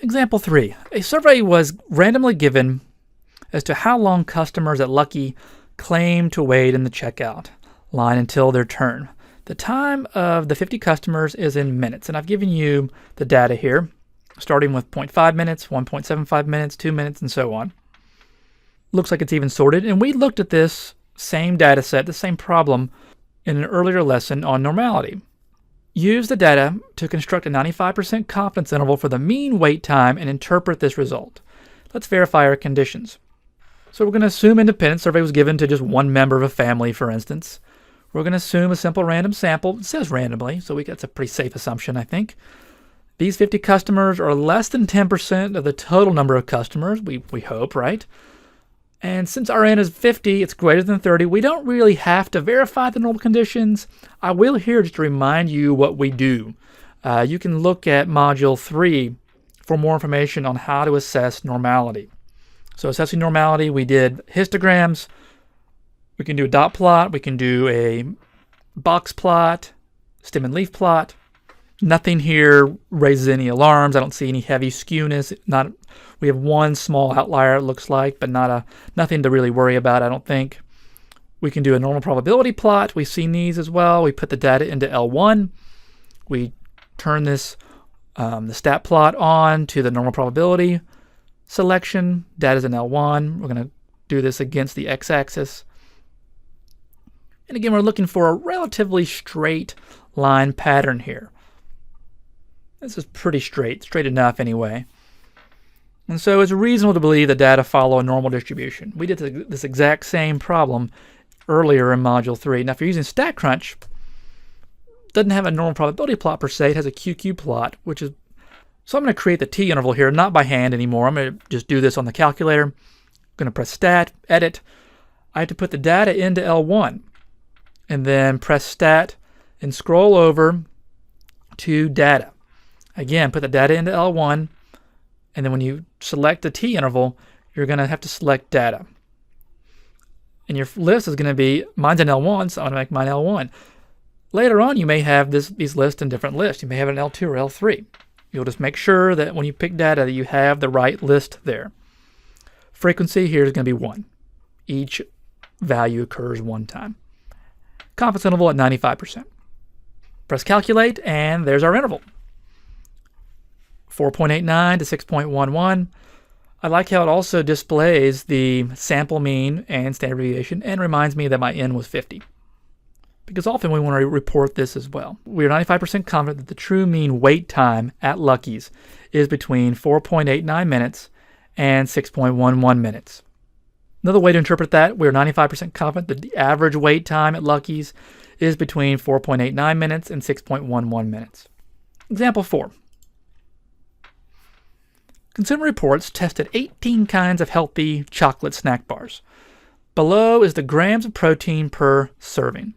Example 3. A survey was randomly given as to how long customers at Lucky claim to wait in the checkout line until their turn. The time of the 50 customers is in minutes, and I've given you the data here, starting with 0.5 minutes, 1.75 minutes, 2 minutes, and so on. Looks like it's even sorted, and we looked at this same data set, the same problem, in an earlier lesson on normality. Use the data to construct a 95% confidence interval for the mean wait time and interpret this result. Let's verify our conditions. So we're going to assume independent survey was given to just one member of a family, for instance. We're going to assume a simple random sample. It says randomly, so that's a pretty safe assumption, I think. These 50 customers are less than 10% of the total number of customers, we hope, right? And since our n is 50, it's greater than 30, we don't really have to verify the normal conditions. I will here just to remind you what we do. You can look at Module 3 for more information on how to assess normality. So assessing normality, we did histograms. We can do a dot plot. We can do a box plot, stem and leaf plot. Nothing here raises any alarms. I don't see any heavy skewness. We have one small outlier, it looks like, but nothing to really worry about, I don't think. We can do a normal probability plot. We've seen these as well. We put the data into L1. We turn this the stat plot on to the normal probability selection. Data's in L1. We're going to do this against the x-axis. And again, we're looking for a relatively straight line pattern here. This is pretty straight enough anyway. And so it's reasonable to believe the data follow a normal distribution. We did this exact same problem earlier in Module 3. Now if you're using StatCrunch, it doesn't have a normal probability plot per se. It has a QQ plot, which is... So I'm going to create the t-interval here, not by hand anymore. I'm going to just do this on the calculator. I'm going to press Stat, Edit. I have to put the data into L1, and then press Stat and scroll over to Data. Again, put the data into L1, and then when you select the t-interval, you're going to have to select Data. And your list is going to be, mine's in L1, so I'm going to make mine L1. Later on, you may have these lists in different lists. You may have an L2 or L3. You'll just make sure that when you pick data that you have the right list there. Frequency here is going to be 1. Each value occurs one time. Confidence interval at 95%. Press Calculate, and there's our interval. 4.89 to 6.11. I like how it also displays the sample mean and standard deviation and reminds me that my n was 50. Because often we want to report this as well. We are 95% confident that the true mean wait time at Lucky's is between 4.89 minutes and 6.11 minutes. Another way to interpret that, we're 95% confident that the average wait time at Lucky's is between 4.89 minutes and 6.11 minutes. Example 4. Consumer Reports tested 18 kinds of healthy chocolate snack bars. Below is the grams of protein per serving.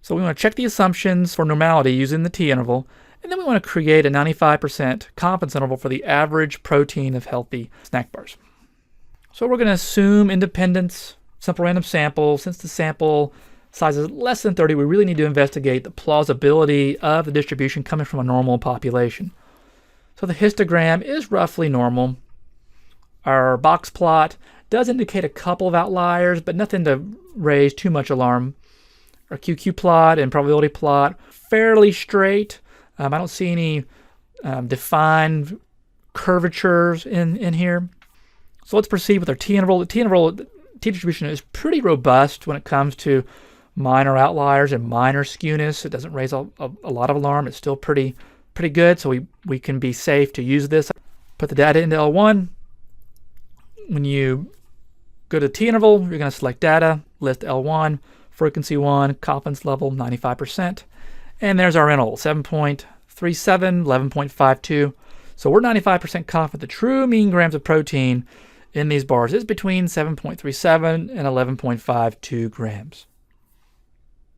So we want to check the assumptions for normality using the t-interval, and then we want to create a 95% confidence interval for the average protein of healthy snack bars. So we're going to assume independence, simple random sample. Since the sample size is less than 30, we really need to investigate the plausibility of the distribution coming from a normal population. So the histogram is roughly normal. Our box plot does indicate a couple of outliers, but nothing to raise too much alarm. Our QQ plot and probability plot, fairly straight. I don't see any defined curvatures in here. So let's proceed with our t-interval. The t-interval, t-distribution is pretty robust when it comes to minor outliers and minor skewness. It doesn't raise a lot of alarm. It's still pretty good, so we can be safe to use this. Put the data into L1. When you go to t-interval, you're going to select Data, list L1, frequency 1, confidence level 95%, and there's our interval, 7.37, 11.52. So we're 95% confident the true mean grams of protein in these bars is between 7.37 and 11.52 grams.